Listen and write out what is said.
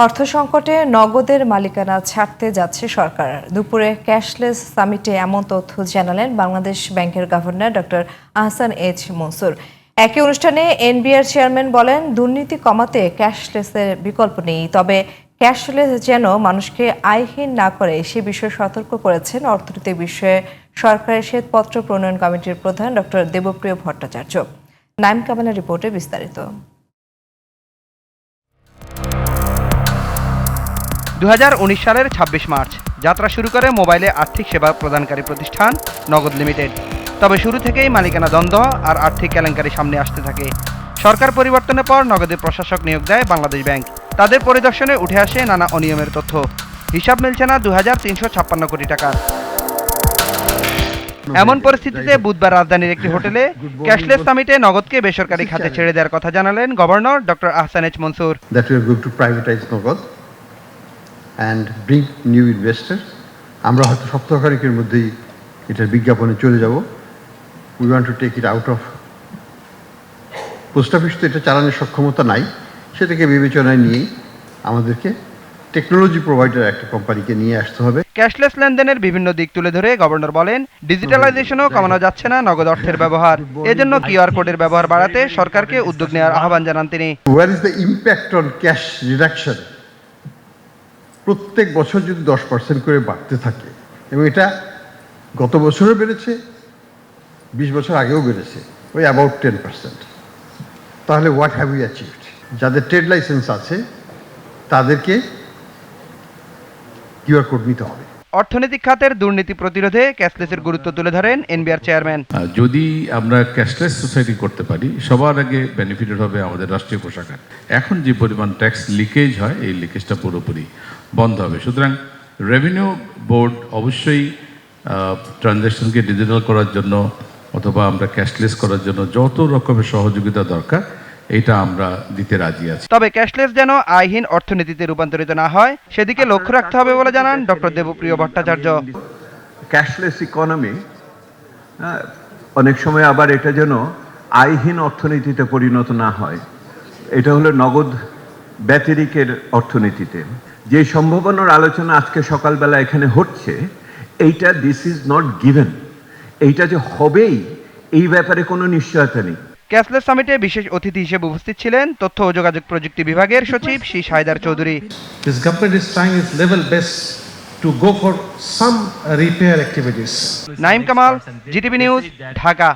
অর্থ সংকটে নগদের মালিকানা ছাড়তে যাচ্ছে সরকার। দুপুরে ক্যাশলেস সামিটে এমন তথ্য জানালেন বাংলাদেশ ব্যাংকের governor doctor Ahsan H Mansur. একই অনুষ্ঠানে এনবিআর চেয়ারম্যান বলেন, দুর্নীতি কমাতে ক্যাশলেসের বিকল্প নেই, তবে ক্যাশলেস যেন মানুষকে আয়হীন না করে সে বিষয়ে সতর্ক করেছেন অর্থনৈতিক বিষয়ে সরকারের শ্বেতপত্র প্রণয়ন কমিটির প্রধান ডক্টর দেবপ্রিয় ভট্টাচার্য। নাইম কামালের রিপোর্টে বিস্তারিত। 2019 সালের 26 মার্চ যাত্রা শুরু করে মোবাইলে আর্থিক সেবা প্রদানকারী প্রতিষ্ঠান নগদ লিমিটেড। তবে শুরু থেকেই মালিকানা দ্বন্দ্ব আর আর্থিক কেলেঙ্কারি সামনে আসতে থাকে। সরকার পরিবর্তনের পর নগদের প্রশাসক নিয়োগ দেয় বাংলাদেশ ব্যাংক। তাদের পরিদর্শনে উঠে আসে নানা অনিয়মের তথ্য। হিসাব মিলছে না 2356 কোটি টাকার। এমন পরিস্থিতিতে বুধবার রাজধানীর একটি হোটেলে ক্যাশলেস সামিটে নগদকে বেসরকারি খাতে ছেড়ে দেওয়ার কথা জানালেন governor doctor Ahsan H Mansur. and bring new investors. আমরা হয়তো সপ্তাহখানেকের মধ্যেই এটার বিজ্ঞাপনে চলে যাব। We want to take it out of post office তো এটা চালানোর সক্ষমতা নাই, সেটাকে বিবেচনায় নিয়ে আমাদেরকে টেকনোলজি প্রোভাইডার একটা কোম্পানিকে নিয়ে আসতে হবে। ক্যাশলেস লেনদেনের বিভিন্ন দিক তুলে ধরে গভর্নর বলেন, ডিজিটালাইজেশনও কমানো যাচ্ছে না নগদ অর্থের ব্যবহার। এজন্য কিউআর কোডের ব্যবহার বাড়াতে সরকারকে উদ্যোগ নেওয়ার আহ্বান জানান তিনি। Where is the impact on cash reduction? প্রত্যেক বছর যদি 10% করে বাড়তে থাকে, এবং এটা গত বছরও বেড়েছে, 20 বছর আগেও বেড়েছে, ওই অ্যাবাউট 10%, তাহলে হোয়াট হ্যাভ ইউ অ্যাচিভড? যাদের ট্রেড লাইসেন্স আছে তাদেরকে কিউআর কোড নিতে হবে। অর্থনৈতিক খাতের দুর্নীতি প্রতিরোধে ক্যাশলেসের গুরুত্ব তুলে ধরেন এনবিআর চেয়ারম্যান। যদি আমরা ক্যাশলেস সোসাইটি করতে পারি, সবার আগে বেনিফিটেড হবে আমাদের রাষ্ট্রীয় কোষাগার। এখন যে পরিমাণ ট্যাক্স লিকেজ হয়, এই লিকেজটা পুরোপুরি বন্ধ হবে। সুতরাং রেভিনিউ বোর্ড অবশ্যই ট্রানজ্যাকশনকে ডিজিটাল করার জন্য অথবা আমরা ক্যাশলেস করার জন্য যত রকমের সহযোগিতা দরকার, এটা আমরা দিতে রাজি আছি। তবে ক্যাশলেস যেন আয়হীন অর্থনীতিতে রূপান্তরিত না হয়, সেদিকে লক্ষ্য রাখতে হবে বলে জানান doctor Debapriya Bhattacharya. Cashless economy অনেক সময় আবার এটা যেন আয়হীন অর্থনীতিতে পরিণত না হয়। এটা হলো নগদ ব্যতিরিকের অর্থনীতিতে যে সম্ভাবনার আলোচনা আজকে সকালবেলা এখানে হচ্ছে, এইটা দিস ইজ নট গিভেন। এইটা যে হবেই এই ব্যাপারে কোনো নিশ্চয়তা নেই। ক্যাশলেস সামিটে বিশেষ অতিথি হিসেবে উপস্থিত ছিলেন তথ্য ও যোগাযোগ প্রযুক্তি বিভাগের সচিব Shish Haider Chowdhury. This government is trying its level best to go for some repair activities. Naim Kamal, GTV news, Dhaka.